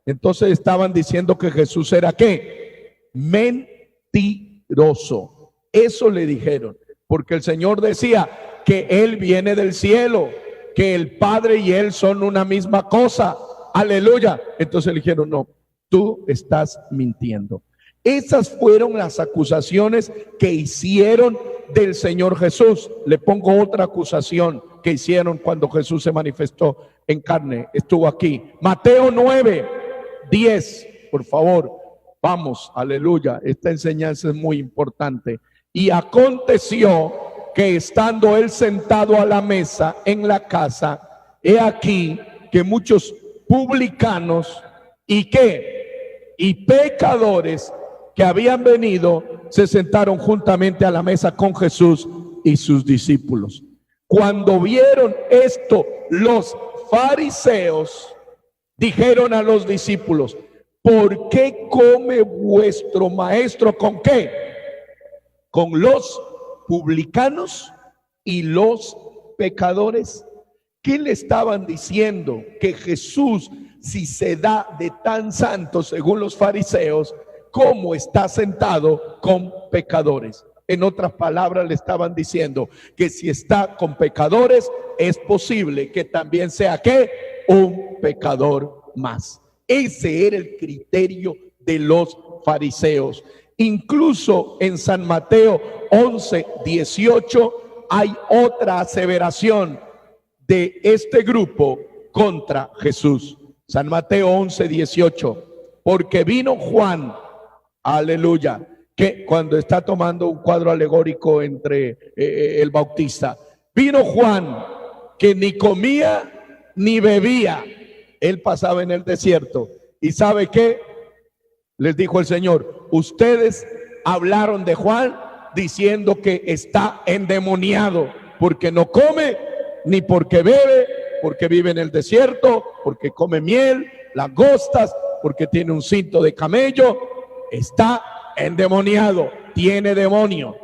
Entonces estaban diciendo que Jesús era ¿qué? Mentiroso. Eso le dijeron, porque el Señor decía que Él viene del cielo, que el Padre y Él son una misma cosa. Aleluya. Entonces le dijeron: no, tú estás mintiendo. Esas fueron las acusaciones que hicieron del Señor Jesús. Le pongo otra acusación que hicieron cuando Jesús se manifestó en carne, estuvo aquí. Mateo 9:10, por favor, vamos, aleluya. Esta enseñanza es muy importante. Y aconteció que estando él sentado a la mesa en la casa, he aquí que muchos publicanos y pecadores que habían venido se sentaron juntamente a la mesa con Jesús y sus discípulos. Cuando vieron esto, los fariseos dijeron a los discípulos: ¿por qué come vuestro maestro con qué? Con los publicanos y los pecadores. ¿Qué le estaban diciendo? Que Jesús, si se da de tan santo según los fariseos, ¿cómo está sentado con pecadores? En otras palabras, le estaban diciendo que si está con pecadores, es posible que también sea ¿qué? Un pecador más. Ese era el criterio de los fariseos. Incluso en San Mateo 11:18 hay otra aseveración de este grupo contra Jesús. San Mateo 11:18, porque vino Juan, aleluya, que cuando está tomando un cuadro alegórico entre el bautista, vino Juan que ni comía ni bebía. Él pasaba en el desierto. ¿Y sabe qué? Les dijo el Señor: ustedes hablaron de Juan diciendo que está endemoniado, porque no come ni porque bebe, porque vive en el desierto, porque come miel, langostas, porque tiene un cinto de camello. Está endemoniado, tiene demonio.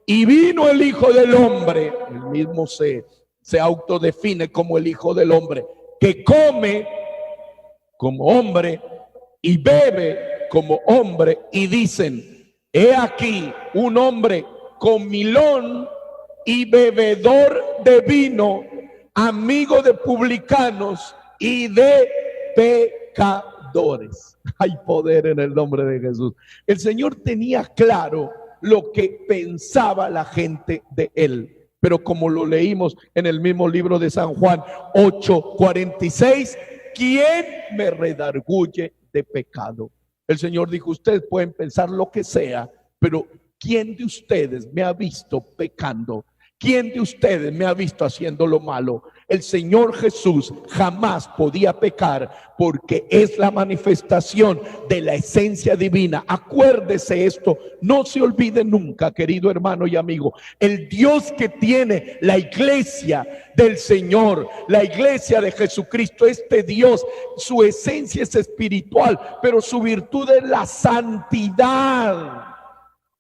Y vino el Hijo del Hombre, él mismo se autodefine como el Hijo del Hombre, que come como hombre y bebe como hombre, y dicen: he aquí un hombre comilón y bebedor de vino, amigo de publicanos y de pecadores. Hay poder en el nombre de Jesús. El Señor tenía claro lo que pensaba la gente de él. Pero como lo leímos en el mismo libro de San Juan 8:46, ¿quién me redarguye de pecado? El Señor dijo, ustedes pueden pensar lo que sea, pero ¿quién de ustedes me ha visto pecando? ¿Quién de ustedes me ha visto haciendo lo malo? El Señor Jesús jamás podía pecar porque es la manifestación de la esencia divina. Acuérdese esto, no se olvide nunca, querido hermano y amigo. El Dios que tiene la iglesia del Señor, la iglesia de Jesucristo, este Dios, su esencia es espiritual, pero su virtud es la santidad.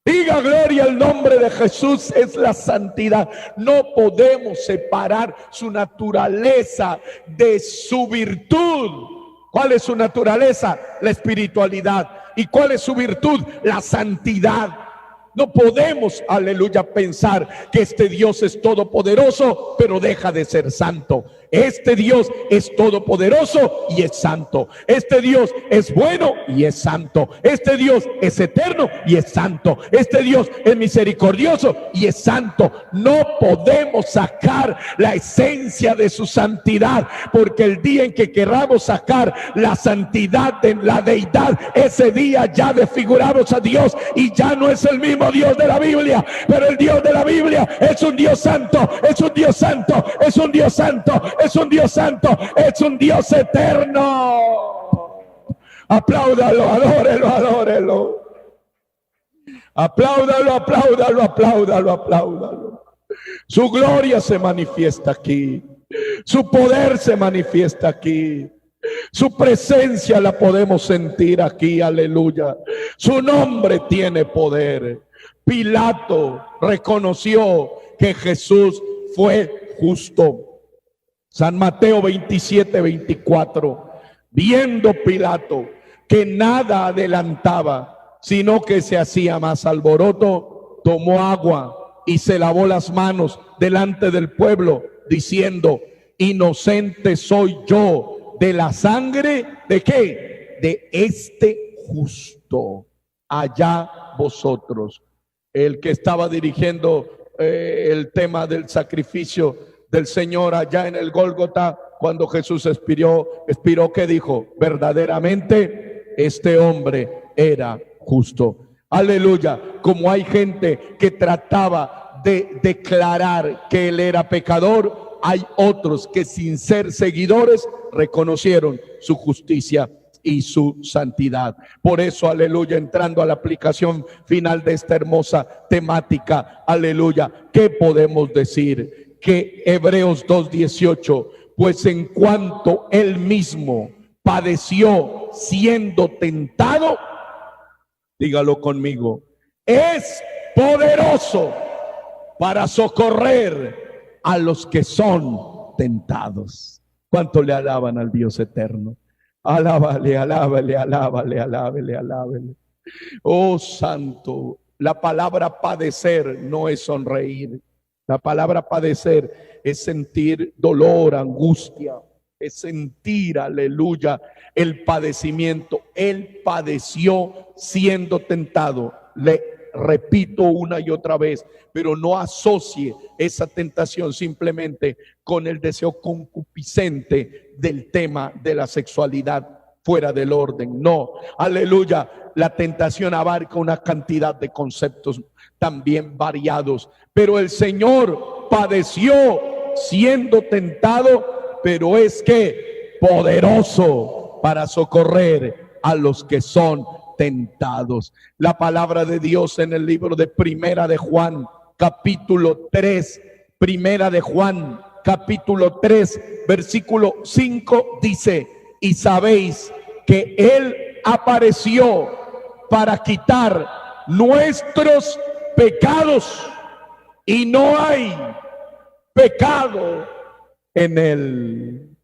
Diga gloria al nombre de Jesús, es la santidad. No podemos separar su naturaleza de su virtud. ¿Cuál es su naturaleza? La espiritualidad. ¿Y cuál es su virtud? La santidad. No podemos, aleluya, pensar que este Dios es todopoderoso, pero deja de ser santo. Este Dios es todopoderoso y es santo. Este Dios es bueno y es santo. Este Dios es eterno y es santo. Este Dios es misericordioso y es santo. No podemos sacar la esencia de su santidad, porque el día en que queramos sacar la santidad de la deidad, ese día ya desfiguramos a Dios y ya no es el mismo Dios de la Biblia. Pero el Dios de la Biblia es un Dios santo, es un Dios santo, es un Dios santo, es un Dios santo, es un Dios eterno. Apláudalo, adórelo, adórelo. Apláudalo, apláudalo, apláudalo, apláudalo. Su gloria se manifiesta aquí. Su poder se manifiesta aquí. Su presencia la podemos sentir aquí, aleluya. Su nombre tiene poder. Pilato reconoció que Jesús fue justo. San Mateo 27-24. Viendo Pilato que nada adelantaba, sino que se hacía más alboroto, tomó agua y se lavó las manos delante del pueblo, diciendo: inocente soy yo de la sangre, ¿de qué? De este justo. Allá vosotros. El que estaba dirigiendo el tema del sacrificio del Señor allá en el Gólgota, cuando Jesús expiró, ¿qué dijo? Verdaderamente este hombre era justo. Aleluya. Como hay gente que trataba de declarar que él era pecador, hay otros que sin ser seguidores reconocieron su justicia y su santidad. Por eso, aleluya, entrando a la aplicación final de esta hermosa temática, aleluya, ¿qué podemos decir? Que Hebreos 2:18, pues en cuanto él mismo padeció siendo tentado, dígalo conmigo, es poderoso para socorrer a los que son tentados. ¿Cuánto le alaban al Dios eterno? Alábale, alábale, alábale, alábale, alábale. Oh santo, la palabra padecer no es sonreír. La palabra padecer es sentir dolor, angustia, es sentir, aleluya, el padecimiento. Él padeció siendo tentado. Le repito una y otra vez, pero no asocie esa tentación simplemente con el deseo concupiscente del tema de la sexualidad fuera del orden. No, aleluya, la tentación abarca una cantidad de conceptos también variados, pero el Señor padeció siendo tentado, pero es que poderoso para socorrer a los que son tentados. La palabra de Dios en el libro de Primera de Juan, capítulo 3, Primera de Juan, capítulo 3, versículo 5 dice: y sabéis que Él apareció para quitar nuestros pecados, y no hay pecado en Él.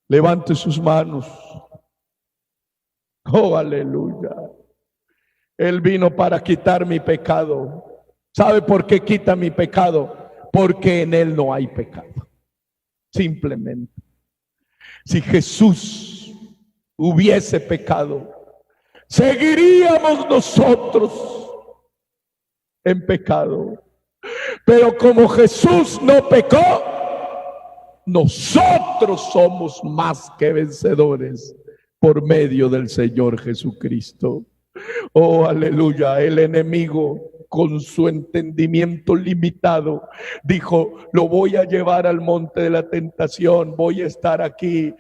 Levante sus manos. Oh, aleluya. Él vino para quitar mi pecado. ¿Sabe por qué quita mi pecado? Porque en Él no hay pecado. Simplemente. Si Jesús hubiese pecado, seguiríamos nosotros en pecado. Pero como Jesús no pecó, nosotros somos más que vencedores por medio del Señor Jesucristo. Oh, aleluya. El enemigo, con su entendimiento limitado, dijo: lo voy a llevar al monte de la tentación, voy a estar aquí.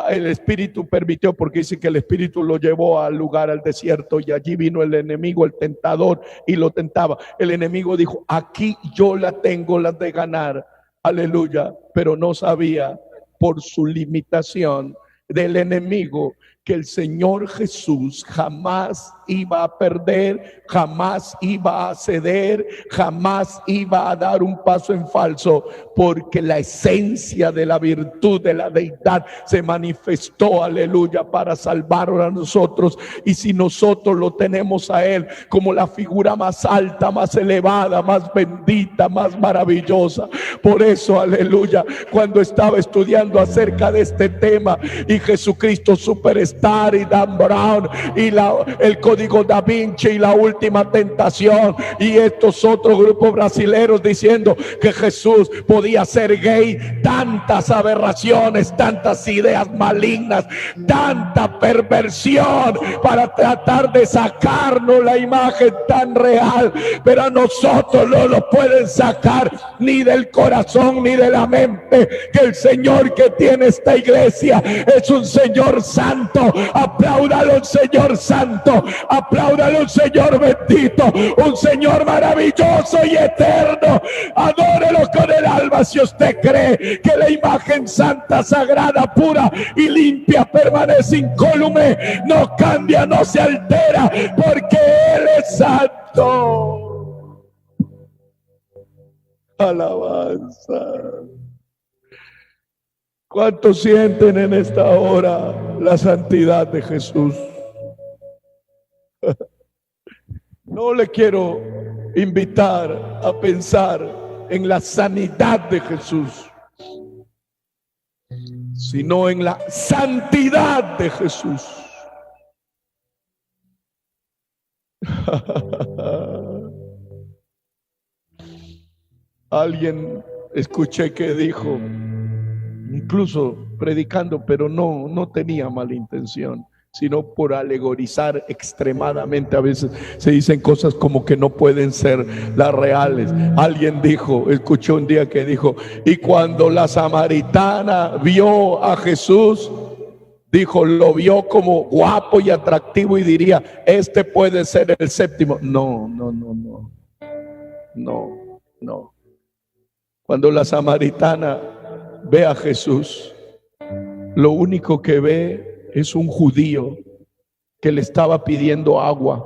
El Espíritu permitió, porque dice que el Espíritu lo llevó al lugar, al desierto, y allí vino el enemigo, el tentador, y lo tentaba. El enemigo dijo: aquí yo la tengo, las de ganar. Aleluya. Pero no sabía, por su limitación del enemigo, que el Señor Jesús jamás iba a perder, jamás iba a ceder, jamás iba a dar un paso en falso, porque la esencia de la virtud de la deidad se manifestó, aleluya, para salvarnos a nosotros. Y si nosotros lo tenemos a Él como la figura más alta, más elevada, más bendita, más maravillosa, por eso, aleluya, cuando estaba estudiando acerca de este tema, y Jesucristo Superstar y Dan Brown y el Código Da Vinci y La Última Tentación y estos otros grupos brasileños diciendo que Jesús podía ser gay, tantas aberraciones, tantas ideas malignas, tanta perversión para tratar de sacarnos la imagen tan real, pero a nosotros no lo pueden sacar ni del corazón ni de la mente, que el Señor que tiene esta iglesia es un Señor santo. Apláudalo, un Señor santo, apláudalo, un Señor bendito, un Señor maravilloso y eterno. Adórelo con el alma si usted cree que la imagen santa, sagrada, pura y limpia permanece incólume, no cambia, no se altera, porque Él es santo. Alabanza. ¿Cuántos sienten en esta hora la santidad de Jesús? No le quiero invitar a pensar en la sanidad de Jesús, sino en la santidad de Jesús. Alguien escuché que dijo, incluso predicando, pero no tenía mala intención, sino por alegorizar extremadamente. A veces se dicen cosas como que no pueden ser las reales. Alguien dijo, escuché un día que dijo: y cuando la samaritana vio a Jesús, dijo, lo vio como guapo y atractivo y diría, este puede ser el séptimo. No. Cuando la samaritana ve a Jesús, lo único que ve es un judío que le estaba pidiendo agua.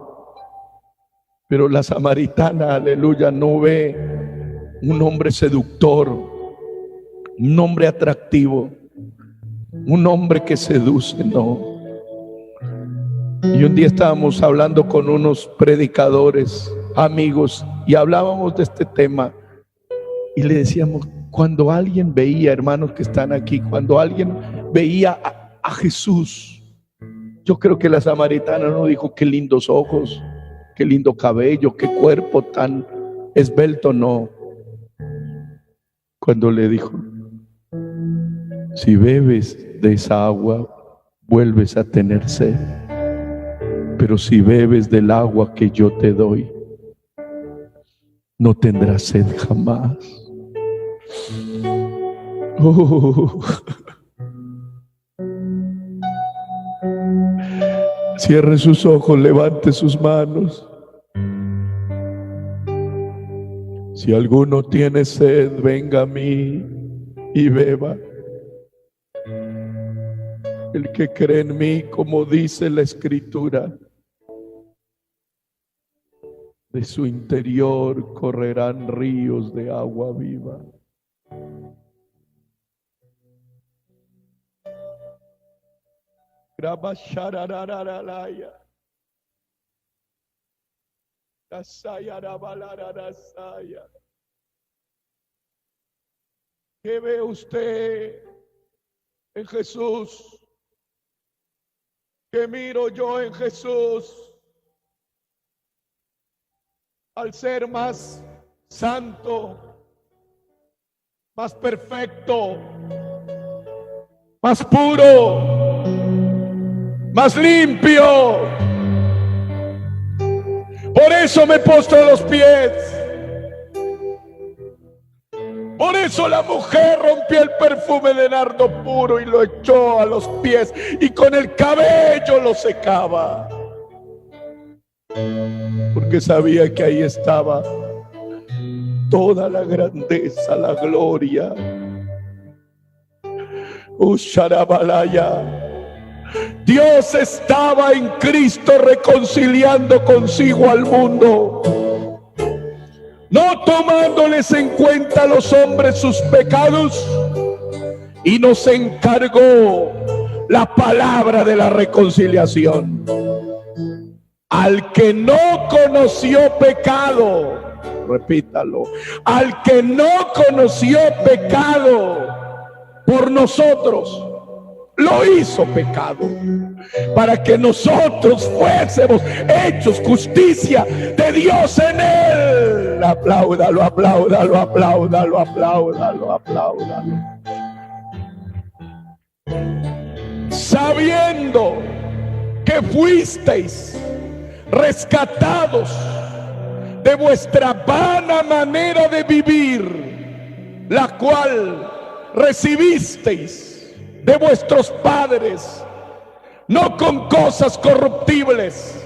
Pero la samaritana, aleluya, no ve un hombre seductor, un hombre atractivo, un hombre que seduce, no. Y un día estábamos hablando con unos predicadores, amigos, y hablábamos de este tema. Y le decíamos, cuando alguien veía, hermanos que están aquí, cuando alguien veía a Jesús, yo creo que la samaritana no dijo qué lindos ojos, qué lindo cabello, qué cuerpo tan esbelto, no. Cuando le dijo, si bebes de esa agua, vuelves a tener sed, pero si bebes del agua que yo te doy, no tendrás sed jamás. Cierre sus ojos, levante sus manos. Si alguno tiene sed, venga a mí y beba. El que cree en mí, como dice la Escritura, de su interior correrán ríos de agua viva. ¿Qué ve usted en Jesús? ¿Qué miro yo en Jesús? Al ser más santo, más perfecto, más puro, más limpio. Por eso me postro a los pies. Por eso la mujer rompió el perfume de nardo puro y lo echó a los pies y con el cabello lo secaba. Porque sabía que ahí estaba toda la grandeza, la gloria. Usharabalaya. Dios estaba en Cristo reconciliando consigo al mundo, no tomándoles en cuenta a los hombres sus pecados, y nos encargó la palabra de la reconciliación. Al que no conoció pecado, repítalo, al que no conoció pecado, por nosotros lo hizo pecado, para que nosotros fuésemos hechos justicia de Dios en él. Apláudalo, apláudalo, apláudalo, apláudalo, apláudalo. Sabiendo que fuisteis rescatados de vuestra vana manera de vivir, la cual recibisteis de vuestros padres, no con cosas corruptibles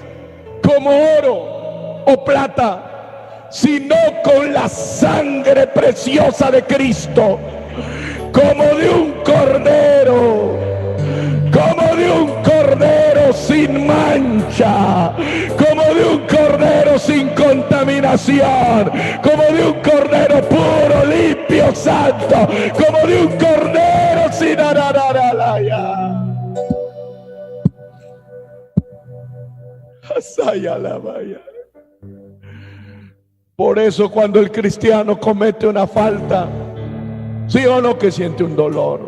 como oro o plata, sino con la sangre preciosa de Cristo, como de un cordero, sin mancha, como de un cordero sin contaminación, como de un cordero puro, limpio, santo, como de un cordero sin arararalaya. Asaya la vaya. Por eso cuando el cristiano comete una falta, sí o no que siente un dolor.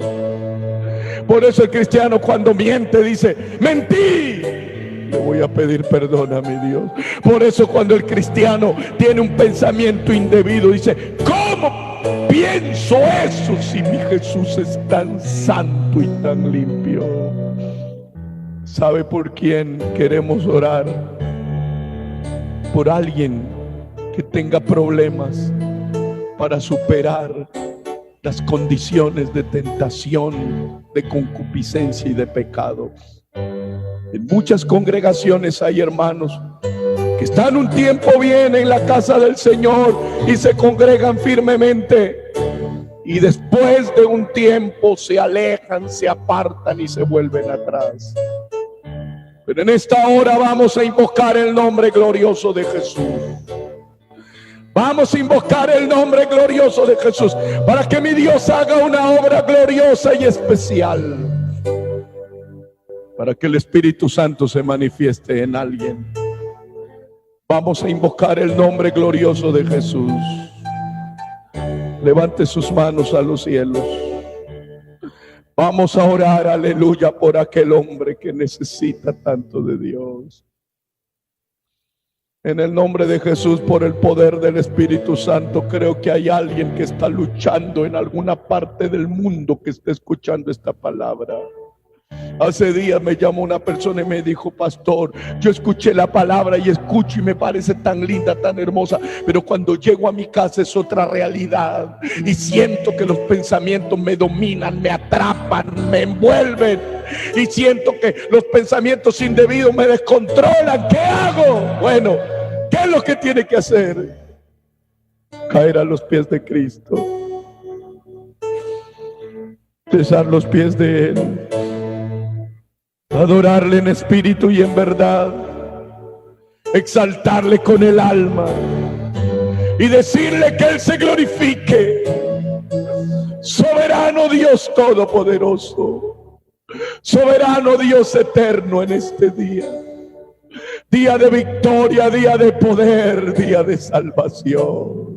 Por eso el cristiano cuando miente dice, mentí, le voy a pedir perdón a mi Dios. Por eso cuando el cristiano tiene un pensamiento indebido dice, ¿cómo pienso eso si mi Jesús es tan santo y tan limpio? ¿Sabe por quién queremos orar? Por alguien que tenga problemas para superar las condiciones de tentación, de concupiscencia y de pecado. En muchas congregaciones hay hermanos que están un tiempo bien en la casa del Señor y se congregan firmemente, y después de un tiempo se alejan, se apartan y se vuelven atrás. Pero en esta hora vamos a invocar el nombre glorioso de Jesús. Vamos a invocar el nombre glorioso de Jesús para que mi Dios haga una obra gloriosa y especial, para que el Espíritu Santo se manifieste en alguien. Vamos a invocar el nombre glorioso de Jesús. Levante sus manos a los cielos. Vamos a orar, aleluya, por aquel hombre que necesita tanto de Dios. En el nombre de Jesús, por el poder del Espíritu Santo, creo que hay alguien que está luchando en alguna parte del mundo que está escuchando esta palabra. Hace días me llamó una persona y me dijo, pastor, yo escuché la palabra y escucho y me parece tan linda, tan hermosa, pero cuando llego a mi casa es otra realidad y siento que los pensamientos me dominan, me atrapan, me envuelven y siento que los pensamientos indebidos me descontrolan. ¿Qué hago? Bueno, ¿qué es lo que tiene que hacer? Caer a los pies de Cristo, besar los pies de Él, adorarle en espíritu y en verdad, exaltarle con el alma y decirle que Él se glorifique. Soberano Dios todopoderoso, soberano Dios eterno, en este día, día de victoria, día de poder, día de salvación.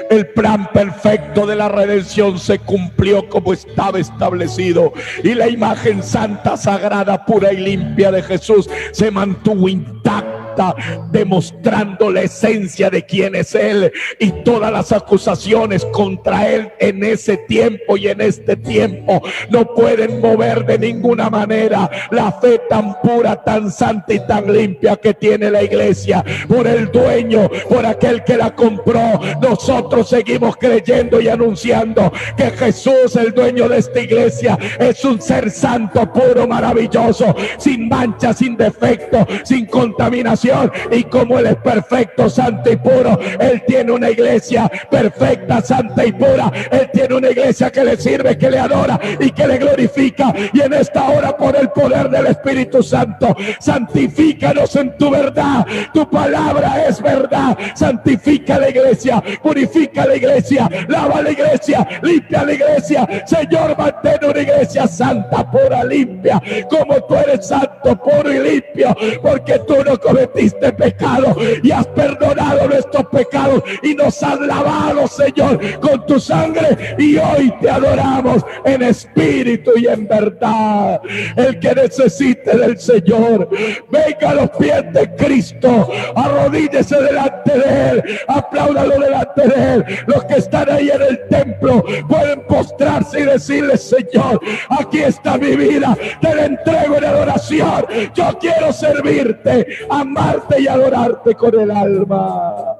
El plan perfecto de la redención se cumplió como estaba establecido, y la imagen santa, sagrada, pura y limpia de Jesús se mantuvo intacta alta, demostrando la esencia de quién es Él, y todas las acusaciones contra Él en ese tiempo y en este tiempo no pueden mover de ninguna manera la fe tan pura, tan santa y tan limpia que tiene la iglesia por el dueño, por aquel que la compró. Nosotros seguimos creyendo y anunciando que Jesús, el dueño de esta iglesia, es un ser santo, puro, maravilloso, sin mancha, sin defecto, sin contaminación, y como Él es perfecto, santo y puro, Él tiene una iglesia perfecta, santa y pura. Él tiene una iglesia que le sirve, que le adora y que le glorifica. Y en esta hora, por el poder del Espíritu Santo, santifícanos en tu verdad. Tu palabra es verdad. Santifica la iglesia, purifica la iglesia, lava la iglesia, limpia la iglesia. Señor, mantén una iglesia santa, pura, limpia, como tú eres santo, puro y limpio, porque tú no cometiste pecado y has perdonado nuestros pecados y nos has lavado, Señor, con tu sangre, y hoy te adoramos en espíritu y en verdad. El que necesite del Señor, venga a los pies de Cristo, arrodíllese delante de Él, apláudalo delante de Él. Los que están ahí en el templo pueden postrarse y decirle: Señor, aquí está mi vida, te la entrego en adoración. Yo quiero servirte, amarte y adorarte con el alma.